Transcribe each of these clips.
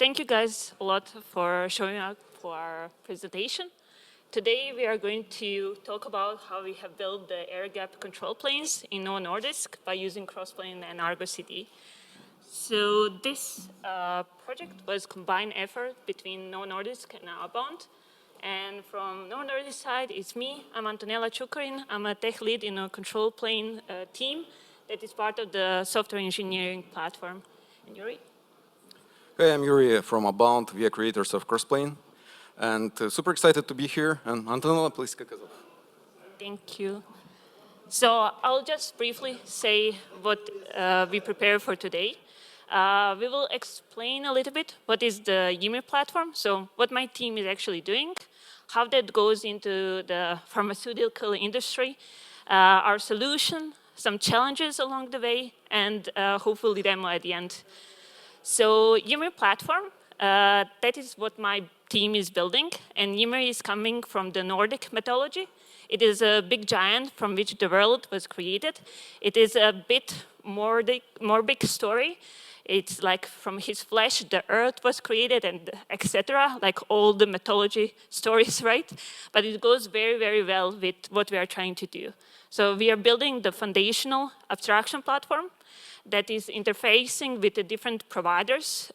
thank you guys a lot for showing up for our presentation. Today we are going to talk about how we have built the air gap control planes in Novo Nordisk by using Crossplane and ArgoCD. So this project was combined effort between Novo Nordisk and Upbound. And from Novo Nordisk side, it's me. I'm Antonela Cukurin. I'm a tech lead in a control plane team that is part of the software engineering platform. And Yury? Hey, I'm Yury from Upbound. We are creators of Crossplane. And super excited to be here. And Antonela, please kick us off. Thank you. So I'll just briefly say what we prepare for today. We will explain a little bit what is the Yury platform, so what my team is actually doing, how that goes into the pharmaceutical industry, our solution, some challenges along the way, and hopefully demo at the end. So Yury platform, that is what my team is building, and Yury is coming from the Nordic mythology. It is a big giant from which the world was created. It is a bit more big story. It's like from his flesh, the earth was created and etc., like all the mythology stories, right? But it goes very, very well with what we are trying to do. So we are building the foundational abstraction platform that is interfacing with the different providers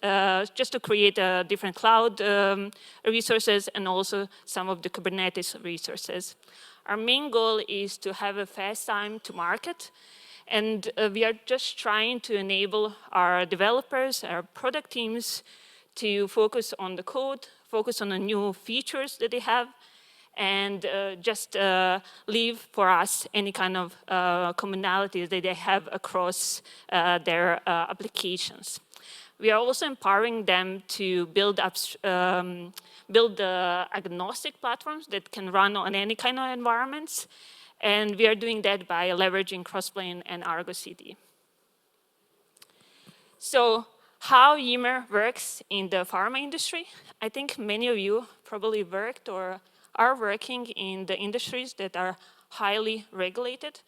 just to create different cloud resources and also some of the Kubernetes resources. Our main goal is to have a fast time to market, and we are just trying to enable our developers, our product teams to focus on the code, focus on the new features that they have, and just leave for us any kind of commonalities that they have across their applications. We are also empowering them to build agnostic platforms that can run on any kind of environments, and we are doing that by leveraging Crossplane and ArgoCD. So how Yury works in the pharma industry, I think many of you probably worked or are working in the industries that are highly regulated.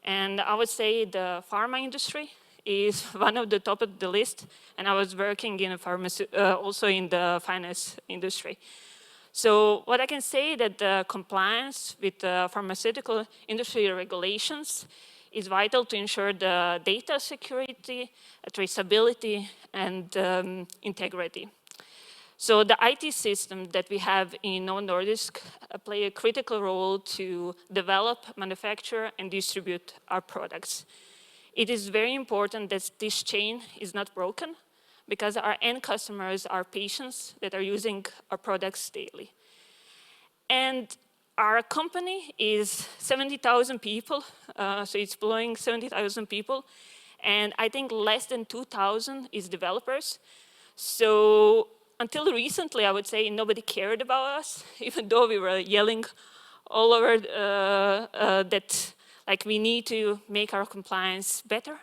And I would say the pharma industry is one of the top of the list. And I was working in also in the finance industry. So what I can say that the compliance with the pharmaceutical industry regulations is vital to ensure the data security, traceability, and integrity. So the IT system that we have in Novo Nordisk play a critical role to develop, manufacture, and distribute our products. It is very important that this chain is not broken because our end customers are patients that are using our products daily. And our company is 70,000 people, so it's employing 70,000 people, and I think less than 2,000 is developers. So until recently, I would say nobody cared about us, even though we were yelling all over that like we need to make our compliance better,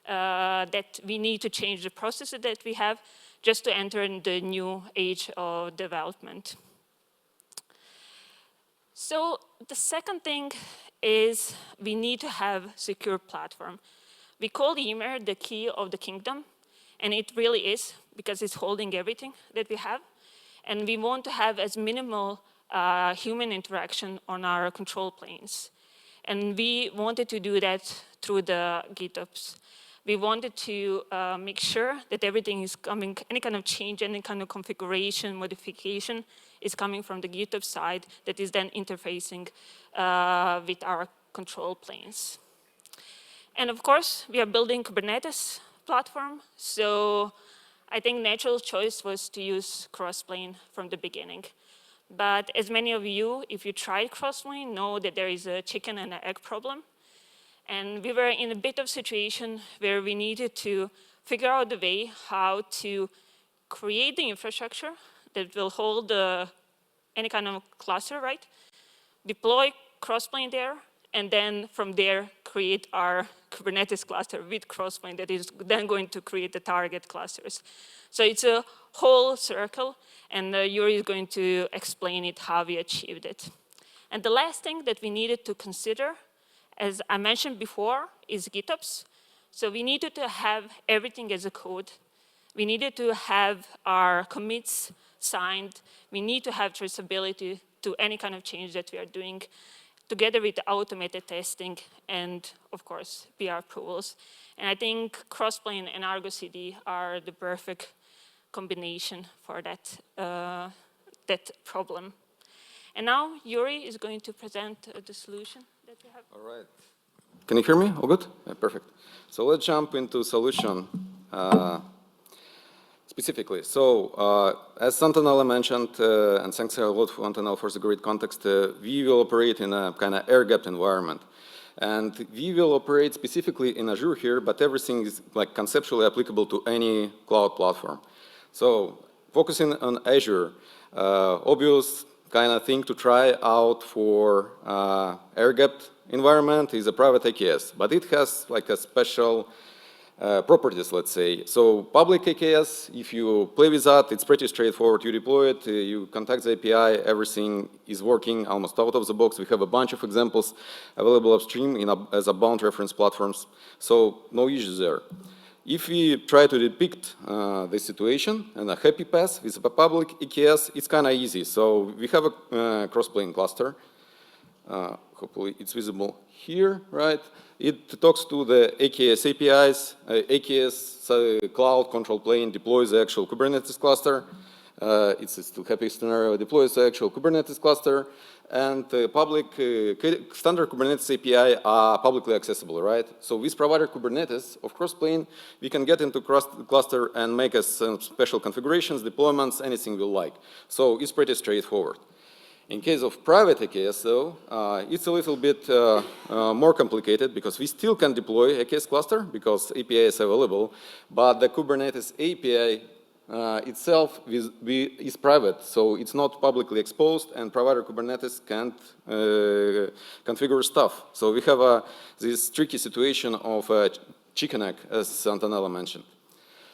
that we need to change the processes that we have just to enter in the new age of development. So the second thing is we need to have secure platform. We call Yury the key of the kingdom, and it really is, because it's holding everything that we have. And we want to have as minimal human interaction on our control planes. And we wanted to do that through the GitOps. We wanted to make sure that everything is coming, any kind of change, any kind of configuration, modification is coming from the GitOps side that is then interfacing with our control planes. And of course, we are building Kubernetes platform. So I think natural choice was to use Crossplane from the beginning. But as many of you, if you tried Crossplane, know that there is a chicken and an egg problem. And we were in a bit of situation where we needed to figure out the way how to create the infrastructure that will hold any kind of cluster, right? Deploy Crossplane there, and then from there create our Kubernetes cluster with Crossplane that is then going to create the target clusters. So it's a whole circle, and Yury is going to explain it how we achieved it. And the last thing that we needed to consider, as I mentioned before, is GitOps. So we needed to have everything as a code. We needed to have our commits signed. We need to have traceability to any kind of change that we are doing, together with the automated testing and, of course, PR approvals. And I think Crossplane and ArgoCD are the perfect combination for that, that problem. And now Yury is going to present the solution that we have. All right. Can you hear me? All good? Yeah, perfect. So let's jump into solution specifically. So as Antonela mentioned, and thanks a lot for Antonela for the great context, we will operate in a kind of air-gapped environment. And we will operate specifically in Azure here, but everything is like conceptually applicable to any cloud platform. So focusing on Azure, obvious kind of thing to try out for air-gapped environment is a private AKS, but it has like a special properties, let's say. So public AKS, if you play with that, it's pretty straightforward. You deploy it, you contact the API, everything is working almost out of the box. We have a bunch of examples available upstream as Upbound reference platforms, so no issues there. If we try to depict the situation and a happy path with a public AKS, it's kind of easy. So we have a Crossplane cluster. Hopefully it's visible here, right? It talks to the AKS APIs. AKS Cloud Control Plane deploys the actual Kubernetes cluster. It's a still happy scenario, deploys the actual Kubernetes cluster. And public standard Kubernetes API are publicly accessible, right? So with provider Kubernetes of Crossplane, we can get into cluster and make us special configurations, deployments, anything we like. So it's pretty straightforward. In case of private AKS, though, it's a little bit more complicated because we still can deploy AKS cluster because API is available, but the Kubernetes API itself is private, so it's not publicly exposed, and provider Kubernetes can't configure stuff. So we have this tricky situation of chicken egg, as Antonela mentioned.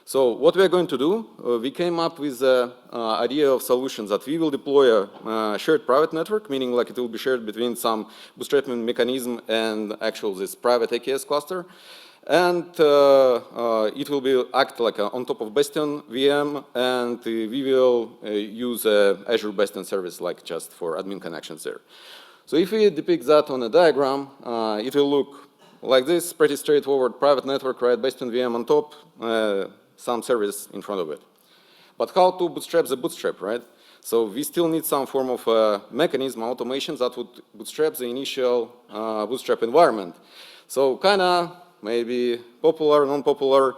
So what we are going to do, we came up with the idea of solutions that we will deploy a shared private network, meaning like it will be shared between some bootstrapping mechanism and actual this private AKS cluster. And it will be act like on top of Bastion VM, and we will use Azure Bastion service like just for admin connections there. So if we depict that on a diagram, it will look like this, pretty straightforward private network, right? Bastion VM on top, some service in front of it. But how to bootstrap the bootstrap, right? So we still need some form of mechanism, automation that would bootstrap the initial bootstrap environment. So kind of maybe popular, non-popular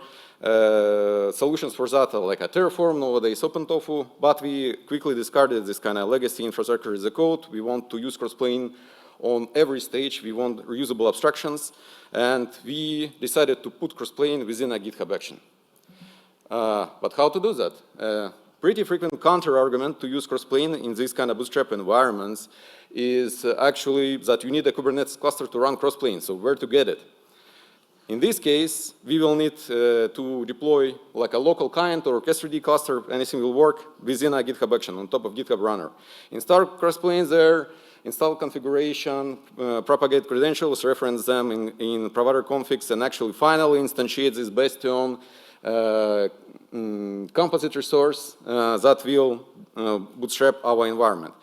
solutions for that are like a Terraform, nowadays OpenTofu, but we quickly discarded this kind of legacy infrastructure as a code. We want to use Crossplane on every stage. We want reusable abstractions, and we decided to put Crossplane within a GitHub action. But how to do that? Pretty frequent counter-argument to use Crossplane in these kind of bootstrap environments is actually that you need a Kubernetes cluster to run Crossplane, so where to get it? In this case, we will need to deploy like a local client or orchestrated cluster, anything will work within a GitHub action on top of GitHub runner. Install Crossplane there, install configuration, propagate credentials, reference them in provider configs, and actually finally instantiate this Bastion composite resource that will bootstrap our environment.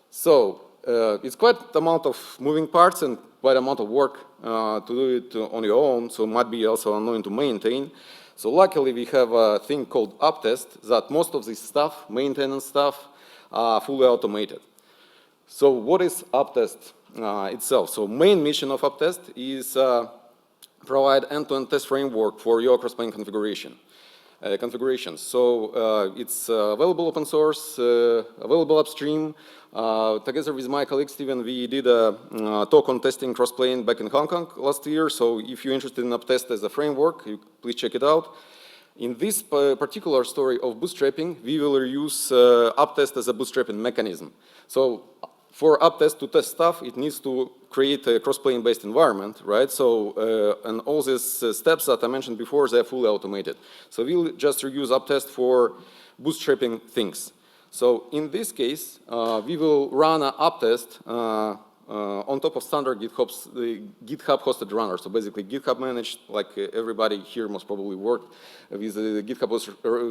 So it's quite amount of moving parts and quite amount of work to do it on your own, so it might be also annoying to maintain. So luckily we have a thing called Uptest that most of this stuff, maintenance stuff, are fully automated. So what is Uptest itself? So main mission of Uptest is provide end-to-end test framework for your Crossplane configurations. So it's available open source, available upstream. Together with my colleague Steven, we did a talk on testing Crossplane back in Hong Kong last year. So if you're interested in Uptest as a framework, please check it out. In this particular story of bootstrapping, we will use Uptest as a bootstrapping mechanism. So for Uptest to test stuff, it needs to create a Crossplane-based environment, right? So, and all these steps that I mentioned before, they're fully automated. So we'll just reuse Uptest for bootstrapping things. So in this case, we will run an Uptest on top of standard GitHub hosted runner. So basically GitHub managed, like everybody here most probably worked with GitHub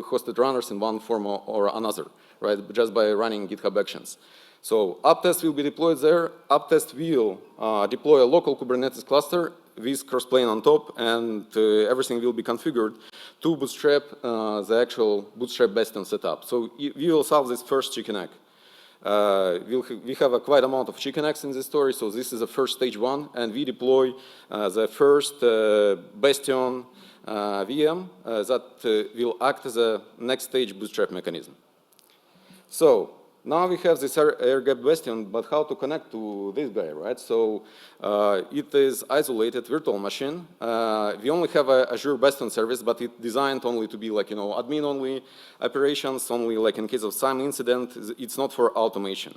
hosted runners in one form or another, right? Just by running GitHub actions. So Uptest will be deployed there. Uptest will deploy a local Kubernetes cluster with Crossplane on top, and everything will be configured to bootstrap the actual bootstrap Bastion setup. So we will solve this first chicken egg. We have a quite amount of chicken eggs in this story, so this is the first stage one, and we deploy the first Bastion VM that will act as a next stage bootstrap mechanism. So now we have this air-gapped Bastion, but how to connect to this guy, right? So it is isolated virtual machine. We only have a Azure Bastion service, but it's designed only to be like, admin-only operations, only like in case of some incident. It's not for automation.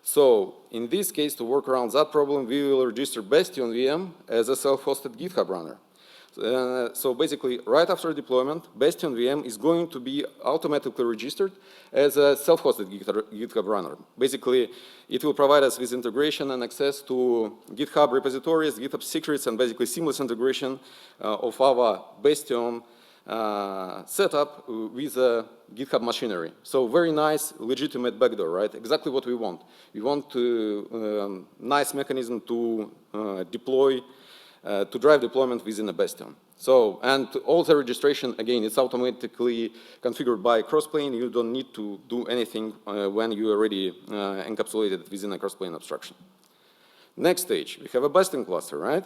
So in this case, to work around that problem, we will register Bastion VM as a self-hosted GitHub runner. So basically, right after deployment, Bastion VM is going to be automatically registered as a self-hosted GitHub runner. Basically, it will provide us with integration and access to GitHub repositories, GitHub secrets, and basically seamless integration of our Bastion setup with GitHub machinery. So very nice, legitimate backdoor, right? Exactly what we want. We want nice mechanism to deploy to drive deployment within a Bastion. So, and all the registration, again, it's automatically configured by Crossplane. You don't need to do anything when you already encapsulated within a Crossplane abstraction. Next stage, we have a Bastion cluster, right?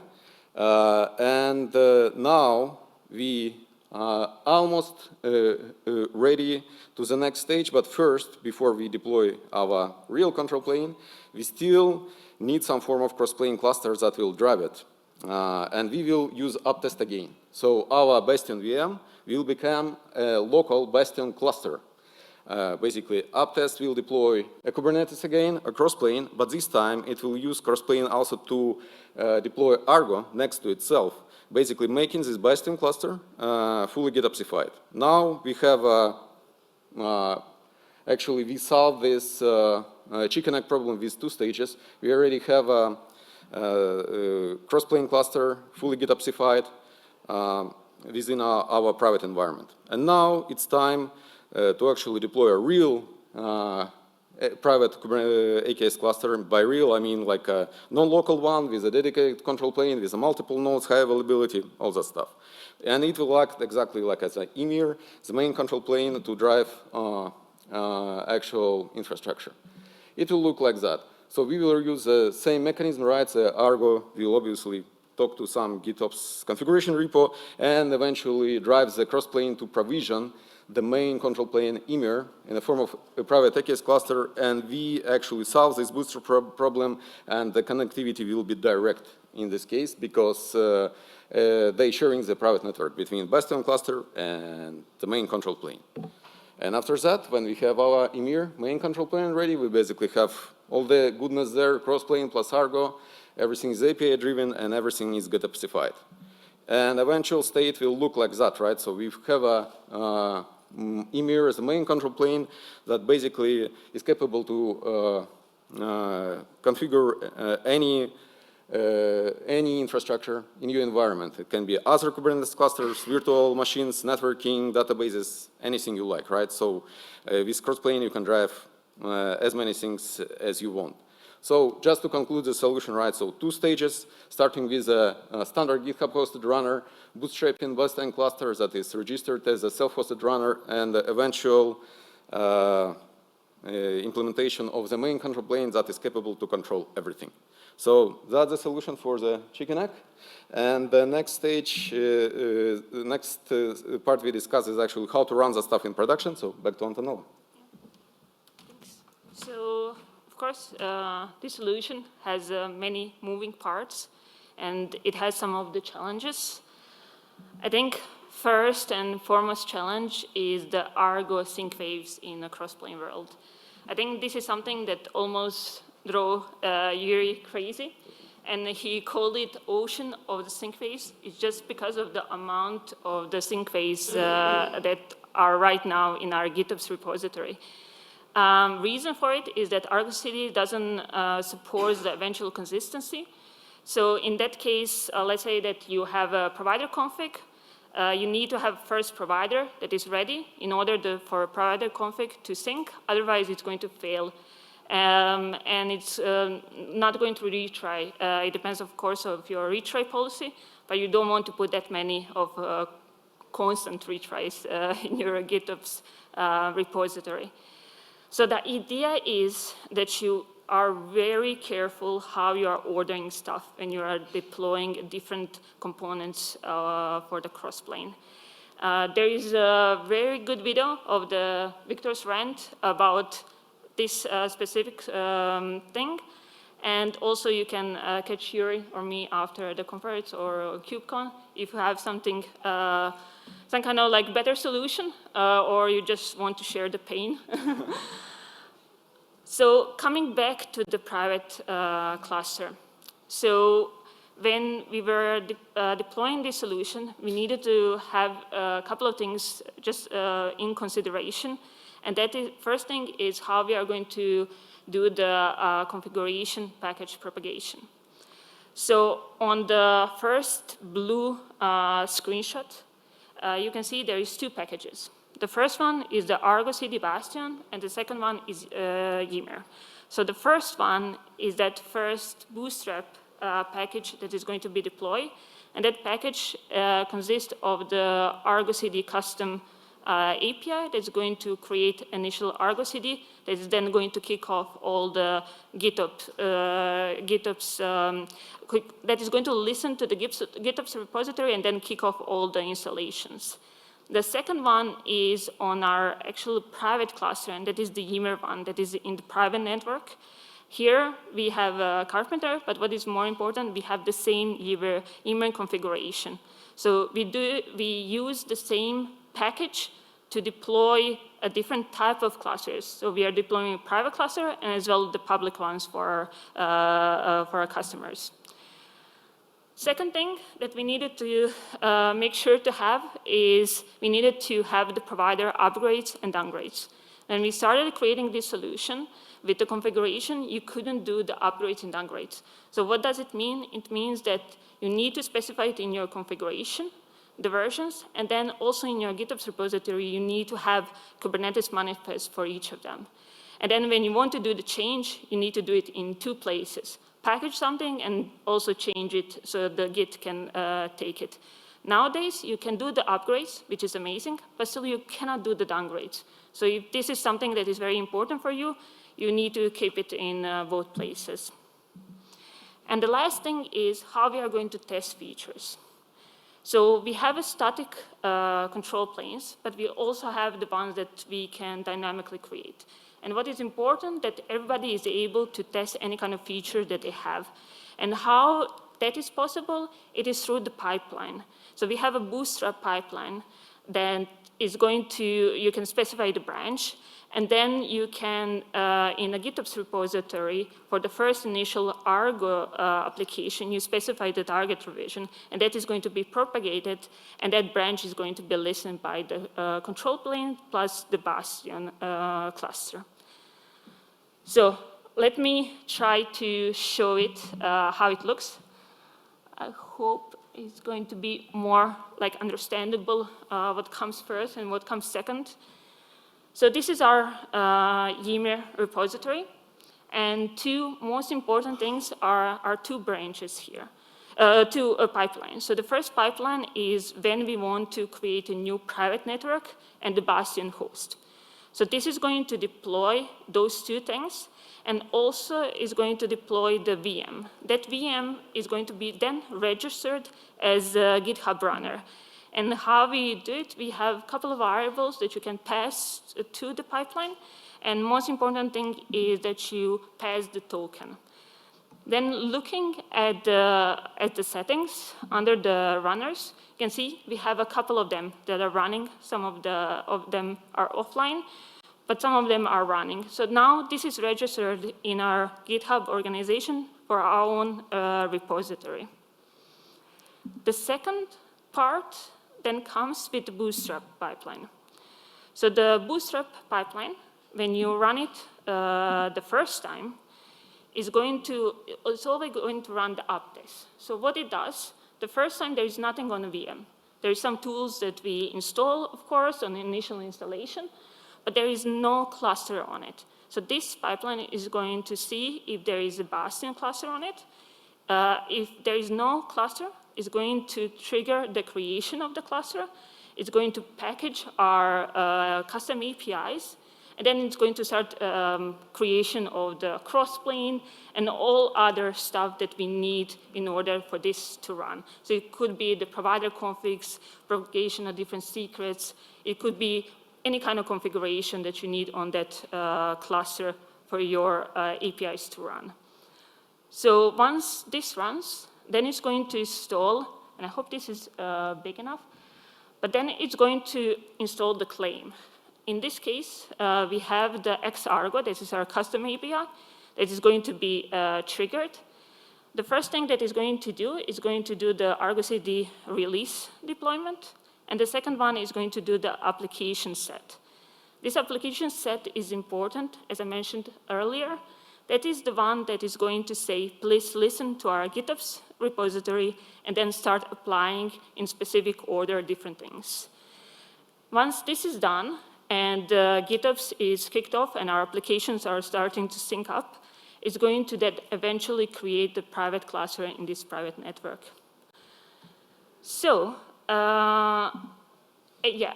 And now we are almost ready to the next stage, but first, before we deploy our real control plane, we still need some form of Crossplane clusters that will drive it. And we will use Uptest again. So our Bastion VM will become a local Bastion cluster. Basically, Uptest will deploy a Kubernetes again, a Crossplane, but this time it will use Crossplane also to deploy Argo next to itself, basically making this Bastion cluster fully GitOpsified. Now we have, actually we solved this chicken egg problem with two stages. We already have a Crossplane cluster, fully GitOpsified within our private environment. And now it's time to actually deploy a real private AKS cluster. By real, I mean like a non-local one with a dedicated control plane, with a multiple nodes, high availability, all that stuff. And it will act exactly like as an emir, the main control plane to drive actual infrastructure. It will look like that. So we will use the same mechanism, right? Argo will obviously talk to some GitOps configuration repo and eventually drive the Crossplane to provision the main control plane emir in the form of a private AKS cluster, and we actually solve this bootstrap problem, and the connectivity will be direct in this case because they sharing the private network between Bastion cluster and the main control plane. And after that, when we have our emir main control plane ready, we basically have all the goodness there, Crossplane plus Argo, everything is API driven and everything is GitOpsified. And eventual state will look like that, right? So we have a emir as a main control plane that basically is capable to configure any infrastructure in your environment. It can be other Kubernetes clusters, virtual machines, networking, databases, anything you like, right? So with Crossplane, you can drive as many things as you want. So just to conclude the solution, right? So two stages, starting with a standard GitHub hosted runner, bootstrapping Bastion cluster that is registered as a self-hosted runner, and the eventual implementation of the main control plane that is capable to control everything. So that's the solution for the chicken egg. And the next stage, the next part we discuss is actually how to run the stuff in production. So back to Antonela. Thanks. So, of course, this solution has many moving parts, and it has some of the challenges. I think first and foremost challenge is the Argo sync waves in a Crossplane world. I think this is something that almost drove Yury crazy, and he called it ocean of the sync waves. It's just because of the amount of the sync waves that are right now in our GitOps repository. Reason for it is that ArgoCD doesn't support the eventual consistency. So in that case, let's say that you have a provider config. You need to have first provider that is ready in order for a provider config to sync. Otherwise, it's going to fail. And it's not going to retry. It depends, of course, of your retry policy, but you don't want to put that many of constant retries in your GitOps repository. So the idea is that you are very careful how you are ordering stuff when you are deploying different components for the Crossplane. There is a very good video of the Victor's rant about this specific thing. And also you can catch Yury or me after the conference or KubeCon if you have something, some kind of like better solution, or you just want to share the pain. So coming back to the private cluster. So when we were deploying this solution, we needed to have a couple of things just in consideration. And that is, first thing is how we are going to do the configuration package propagation. So on the first blue screenshot, you can see there is two packages. The first one is the ArgoCD Bastion, and the second one is Ymer. So the first one is that first bootstrap package that is going to be deployed, and that package consists of the ArgoCD custom API that's going to create initial ArgoCD that is then going to kick off all the GitOps, that is going to listen to the GitOps repository and then kick off all the installations. The second one is on our actual private cluster, and that is the Ymer one that is in the private network. Here we have a Carpenter, but what is more important, we have the same Ymer configuration. So we use the same package to deploy a different type of clusters. So we are deploying a private cluster and as well the public ones for our customers. Second thing that we needed to make sure to have is we needed to have the provider upgrades and downgrades. When we started creating this solution, with the configuration, you couldn't do the upgrades and downgrades. So what does it mean? It means that you need to specify it in your configuration, the versions, and then also in your GitOps repository, you need to have Kubernetes manifest for each of them. And then when you want to do the change, you need to do it in two places. Package something and also change it so the Git can take it. Nowadays, you can do the upgrades, which is amazing, but still you cannot do the downgrades. So if this is something that is very important for you, you need to keep it in both places. And the last thing is how we are going to test features. So we have a static control planes, but we also have the ones that we can dynamically create. And what is important that everybody is able to test any kind of feature that they have. And how that is possible, it is through the pipeline. So we have a bootstrap pipeline that is going to, you can specify the branch, and then you can, in a GitOps repository, for the first initial Argo application, you specify the target revision, and that is going to be propagated, and that branch is going to be listened by the control plane plus the Bastion cluster. So let me try to show it, how it looks. I hope it's going to be more like understandable what comes first and what comes second. So this is our Ymer repository. And two most important things are our two branches here, two pipelines. So the first pipeline is when we want to create a new private network and the Bastion host. So this is going to deploy those two things and also is going to deploy the VM. That VM is going to be then registered as a GitHub runner. And how we do it, we have a couple of variables that you can pass to the pipeline. And most important thing is that you pass the token. Then looking at the settings under the runners, you can see we have a couple of them that are running. Some of them are offline, but some of them are running. So now this is registered in our GitHub organization for our own repository. The second part then comes with the bootstrap pipeline. So the bootstrap pipeline when you run it the first time, it's always going to run the up test. So what it does, the first time there is nothing on the VM. There are some tools that we install, of course, on the initial installation, but there is no cluster on it. So this pipeline is going to see if there is a Bastion cluster on it. If there is no cluster, it's going to trigger the creation of the cluster. It's going to package our custom APIs, and then it's going to start creation of the Crossplane and all other stuff that we need in order for this to run. So it could be the provider configs, propagation of different secrets. It could be any kind of configuration that you need on that cluster for your APIs to run. So once this runs, then it's going to install, and I hope this is big enough, but then it's going to install the claim. In this case, we have the X-Argo, this is our custom API, that is going to be triggered. The first thing that it's going to do is going to do the ArgoCD release deployment, and the second one is going to do the application set. This application set is important, as I mentioned earlier. That is the one that is going to say, please listen to our GitOps repository, and then start applying in specific order different things. Once this is done, and GitOps is kicked off and our applications are starting to sync up, it's going to then eventually create the private cluster in this private network. So, yeah,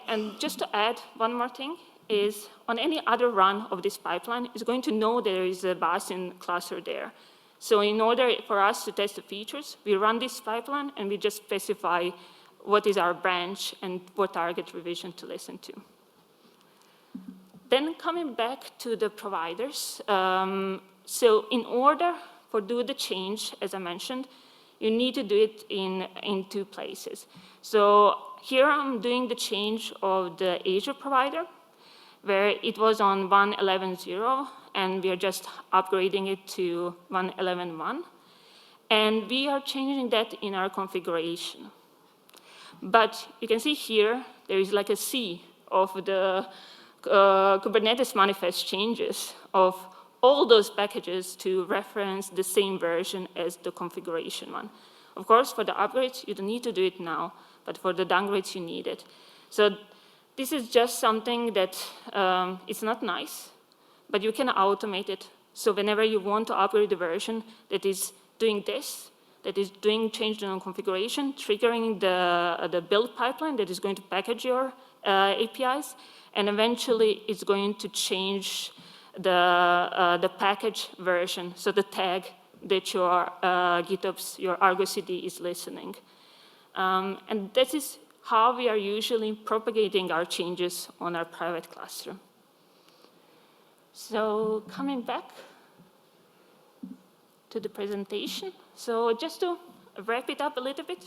and just to add one more thing is on any other run of this pipeline, it's going to know there is a Bastion cluster there. So in order for us to test the features, we run this pipeline and we just specify what is our branch and what target revision to listen to. Then coming back to the providers, so in order for do the change, as I mentioned, you need to do it in two places. So here I'm doing the change of the Azure provider, where it was on 1.11.0, and we are just upgrading it to 1.11.1. And we are changing that in our configuration. But you can see here, there is like a sea of the Kubernetes manifest changes of all those packages to reference the same version as the configuration one. Of course, for the upgrades, you don't need to do it now, but for the downgrades, you need it. So this is just something that it's not nice, but you can automate it. So whenever you want to upgrade the version that is doing this, that is doing change in configuration, triggering the build pipeline that is going to package your APIs, and eventually it's going to change the package version, so the tag that your GitOps, your ArgoCD is listening. And that is how we are usually propagating our changes on our private cluster. So coming back to the presentation. So just to wrap it up a little bit,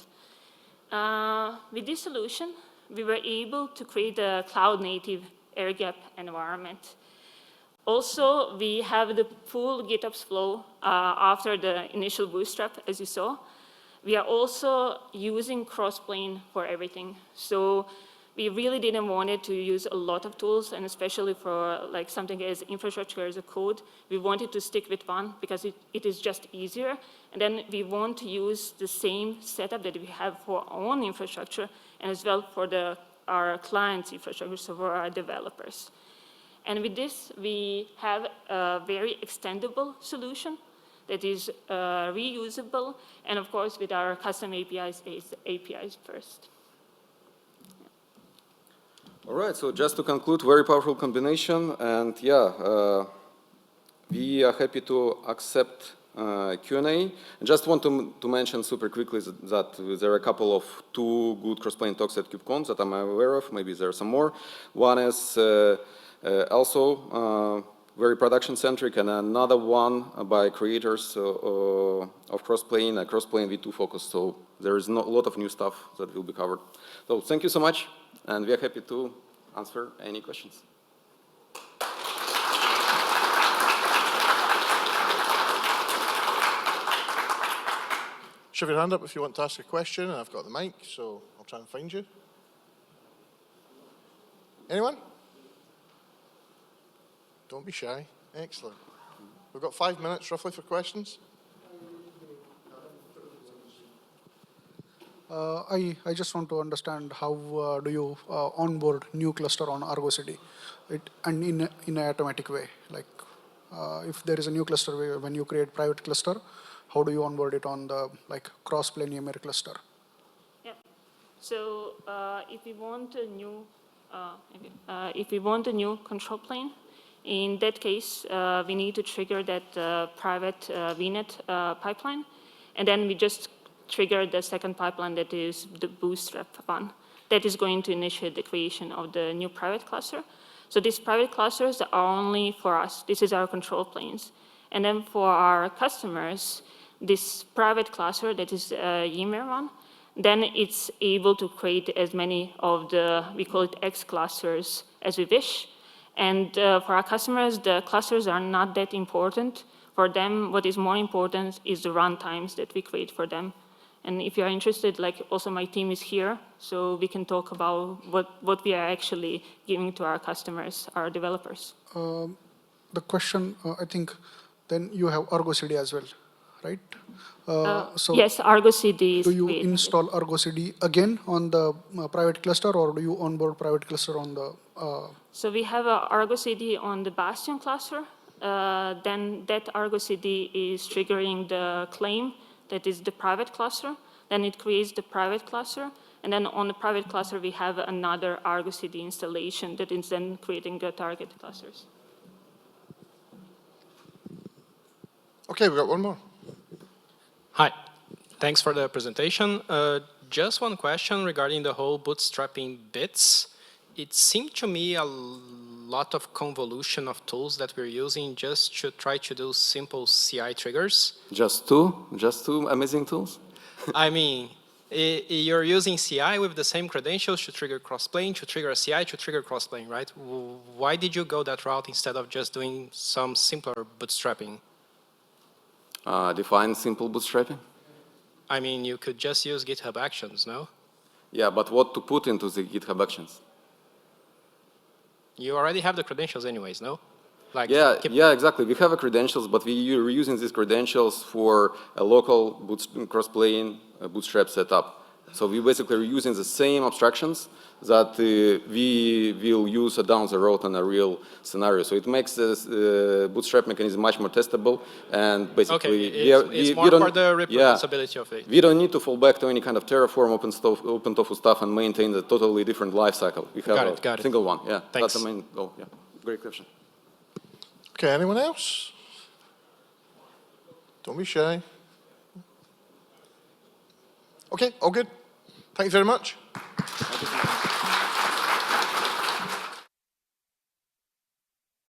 with this solution, we were able to create a cloud-native air-gap environment. Also, we have the full GitOps flow after the initial bootstrap, as you saw. We are also using Crossplane for everything. So we really didn't want it to use a lot of tools, and especially for like something as infrastructure as a code, we wanted to stick with one because it is just easier. And then we want to use the same setup that we have for our own infrastructure and as well for our clients' infrastructure, so for our developers. And with this, we have a very extendable solution that is reusable, and of course, with our custom APIs, is APIs first. All right, so just to conclude, very powerful combination, and yeah, we are happy to accept Q&A. I just want to mention super quickly that there are a couple of two good cross-plane talks at KubeCon that I'm aware of. Maybe there are some more. One is also very production-centric, and another one by creators of Crossplane, Crossplane V2 focus. So there is a lot of new stuff that will be covered. So thank you so much, and we are happy to answer any questions. Shove your hand up if you want to ask a question, and I've got the mic, so I'll try and find you. Anyone? Don't be shy. Excellent. We've got 5 minutes roughly for questions. I just want to understand how do you onboard new cluster on ArgoCD, and in an automatic way. Like if there is a new cluster when you create private cluster, how do you onboard it on the like Crossplane EMR cluster? Yeah. So if we want a new control plane, in that case, we need to trigger that private VNet pipeline, and then we just trigger the second pipeline that is the bootstrap one. That is going to initiate the creation of the new private cluster. So these private clusters are only for us. This is our control planes. And then for our customers, this private cluster that is YIMR one, then it's able to create as many of the, we call it X clusters, as we wish. And for our customers, the clusters are not that important. For them, what is more important is the runtimes that we create for them. And if you're interested, like also my team is here, so we can talk about what we are actually giving to our customers, our developers. The question, I think, then you have ArgoCD as well, right? So yes, ArgoCD is do you created. install ArgoCD again on the private cluster, or do you onboard private cluster on the? So we have a ArgoCD on the Bastion cluster. Then that ArgoCD is triggering the claim that is the private cluster. Then it creates the private cluster. And then on the private cluster, we have another ArgoCD installation that is then creating the target clusters. Okay, we've got one more. Hi, thanks for the presentation. Just one question regarding the whole bootstrapping bits. It seemed to me a lot of convolution of tools that we're using just to try to do simple CI triggers. Just two amazing tools? I mean, you're using CI with the same credentials to trigger crossplane, to trigger a CI, to trigger crossplane, right? Why did you go that route instead of just doing some simpler bootstrapping? Define simple bootstrapping? I mean, you could just use GitHub Actions, no? Yeah, but what to put into the GitHub Actions? You already have the credentials anyways, no? Like Yeah, exactly. We have credentials, but we're using these credentials for a local crossplane bootstrap setup. So we basically are using the same abstractions that we will use down the road in a real scenario. So it makes this bootstrap mechanism much more testable, and basically it's more for the reproducibility of it. We don't need to fall back to any kind of Terraform, OpenTofu stuff and maintain a totally different lifecycle. We have a single one. Yeah, Thanks. That's the main goal. Yeah, great question. Okay, anyone else? Don't be shy. Okay, all good. Thank you very much. Thank you.